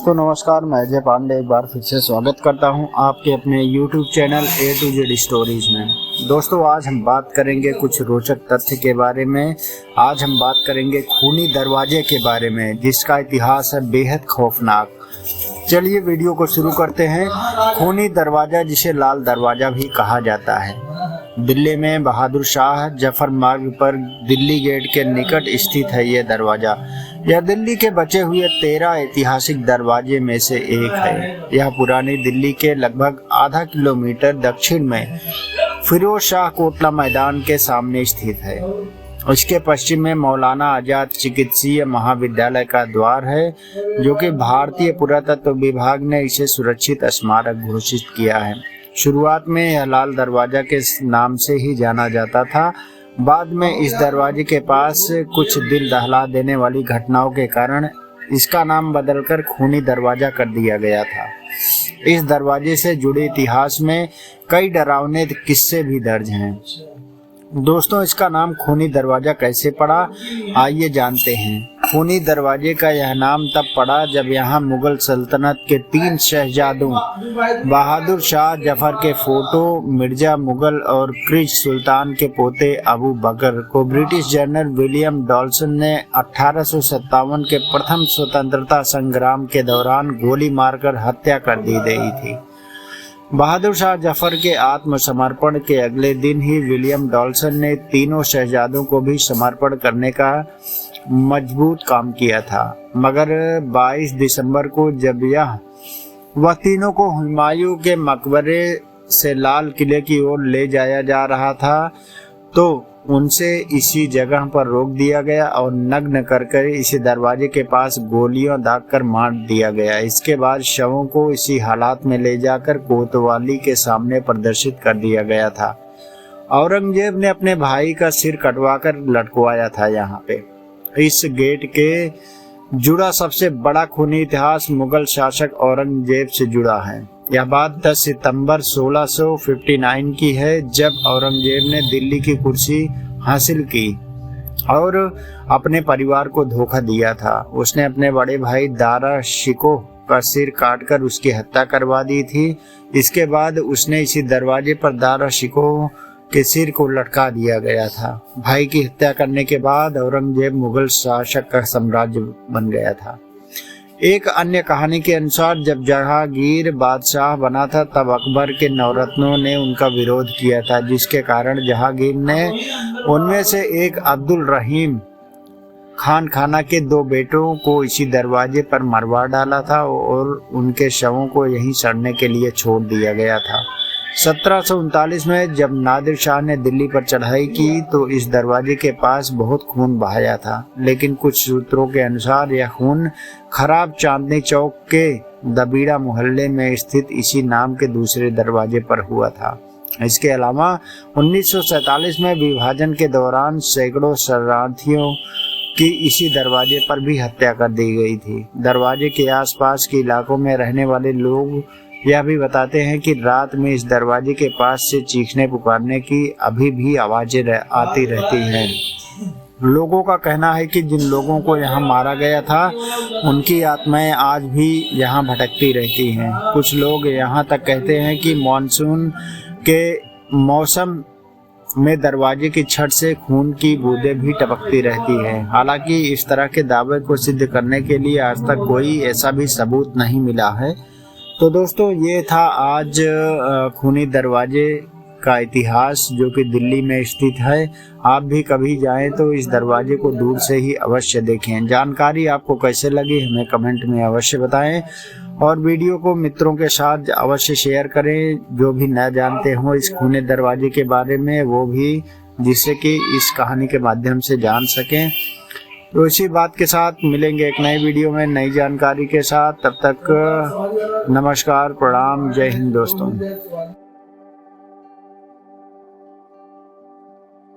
दोस्तों नमस्कार, मैं अजय पांडे एक बार फिर से स्वागत करता हूं आपके अपने YouTube channel A to Z stories में। दोस्तों आज हम बात करेंगे कुछ रोचक तथ्य के बारे में। आज हम बात करेंगे खूनी दरवाजे के बारे में, जिसका इतिहास है बेहद खौफनाक। चलिए वीडियो को शुरू करते हैं। खूनी दरवाजा, जिसे लाल दरवाजा भी कहा जाता है, दिल्ली में बहादुर शाह जफर मार्ग पर दिल्ली गेट के निकट स्थित है। ये दरवाजा यह दिल्ली के बचे हुए 13 ऐतिहासिक दरवाजे में से एक है। यह पुरानी दिल्ली के लगभग आधा किलोमीटर दक्षिण में फिरोज शाह कोटला मैदान के सामने स्थित है। इसके पश्चिम में मौलाना आजाद चिकित्सीय महाविद्यालय का द्वार है, जो कि भारतीय पुरातत्व विभाग ने इसे सुरक्षित स्मारक घोषित किया है। शुरुआत में यह लाल दरवाजा के नाम से ही जाना जाता था। बाद में इस दरवाजे के पास कुछ दिल दहला देने वाली घटनाओं के कारण इसका नाम बदलकर खूनी दरवाजा कर दिया गया था। इस दरवाजे से जुड़े इतिहास में कई डरावने किस्से भी दर्ज हैं। दोस्तों इसका नाम खूनी दरवाजा कैसे पड़ा, आइए जानते हैं। खूनी दरवाजे का यह नाम तब पड़ा जब यहाँ मुगल सल्तनत के 3 शहजादों बहादुर शाह जफर के फोटो, मिर्जा मुगल और क्रिज सुल्तान के पोते अबू बकर को ब्रिटिश जनरल विलियम डॉल्सन ने 1857 के प्रथम स्वतंत्रता संग्राम के दौरान गोली मारकर हत्या कर दी गई थी। बहादुर शाह जफर के आत्मसमर्पण के अगले दिन ही विलियम डॉल्सन ने तीनों शहजादों को भी समर्पण करने का मजबूत काम किया था। मगर 22 दिसंबर को जब वह तीनों को हुमायूं के मकबरे से लाल किले की ओर ले जाया जा रहा था, तो उनसे इसी जगह पर रोक दिया गया और नग्न कर इसी दरवाजे के पास गोलियों दागकर मार दिया गया। इसके बाद शवों को इसी हालात में ले जाकर कोतवाली के सामने प्रदर्शित कर दिया गया था। औरंगजेब ने अपने भाई का सिर कटवाकर लटकवाया था। यहाँ पे इस गेट के जुड़ा सबसे बड़ा खूनी इतिहास मुगल शासक औरंगजेब से जुड़ा है। यह बात 10 सितंबर 1659 की है, जब औरंगजेब ने दिल्ली की कुर्सी हासिल की और अपने परिवार को धोखा दिया था। उसने अपने बड़े भाई दारा शिकोह का सिर काटकर उसकी हत्या करवा दी थी। इसके बाद उसने इसी दरवाजे पर दारा शिकोह के सिर को लटका दिया गया था। भाई की हत्या करने के बाद औरंगजेब मुगल शासक का साम्राज्य बन गया था। एक अन्य कहानी के अनुसार जब जहांगीर बादशाह बना था, तब अकबर के नवरत्नों ने उनका विरोध किया था, जिसके कारण जहांगीर ने उनमें से एक अब्दुल रहीम खान खाना के 2 बेटों को इसी दरवाजे पर मरवा डाला था और उनके शवों को यहीं सड़ने के लिए छोड़ दिया गया था। 1739 में जब नादिर शाह ने दिल्ली पर चढ़ाई की, तो इस दरवाजे के पास बहुत खून बहाया था, लेकिन कुछ सूत्रों के अनुसार यह खून खराब चांदनी चौक के दबीड़ा मोहल्ले में स्थित इसी नाम के दूसरे दरवाजे पर हुआ था। इसके अलावा 1947 में विभाजन के दौरान सैकड़ों शरणार्थियों की इसी दरवाजे पर भी हत्या कर दी गई थी। दरवाजे के आसपास के इलाकों में रहने वाले लोग यह भी बताते हैं कि रात में इस दरवाजे के पास से चीखने पुकारने की अभी भी आवाजें आती रहती हैं। लोगों का कहना है कि जिन लोगों को यहाँ मारा गया था, उनकी आत्माएं आज भी यहाँ भटकती रहती हैं। कुछ लोग यहाँ तक कहते हैं कि मानसून के मौसम में दरवाजे की छत से खून की बूंदें भी टपकती रहती हैं। हालांकि इस तरह के दावे को सिद्ध करने के लिए आज तक कोई ऐसा भी सबूत नहीं मिला है। तो दोस्तों ये था आज खूनी दरवाजे का इतिहास, जो कि दिल्ली में स्थित है। आप भी कभी जाएं तो इस दरवाजे को दूर से ही अवश्य देखें। जानकारी आपको कैसे लगी हमें कमेंट में अवश्य बताएं और वीडियो को मित्रों के साथ अवश्य शेयर करें, जो भी न जानते हो इस खूनी दरवाजे के बारे में, वो भी, जिससे कि इस कहानी के माध्यम से जान सकें। तो इसी बात के साथ मिलेंगे एक नई वीडियो में नई जानकारी के साथ। तब तक नमस्कार, प्रणाम, जय हिंद दोस्तों।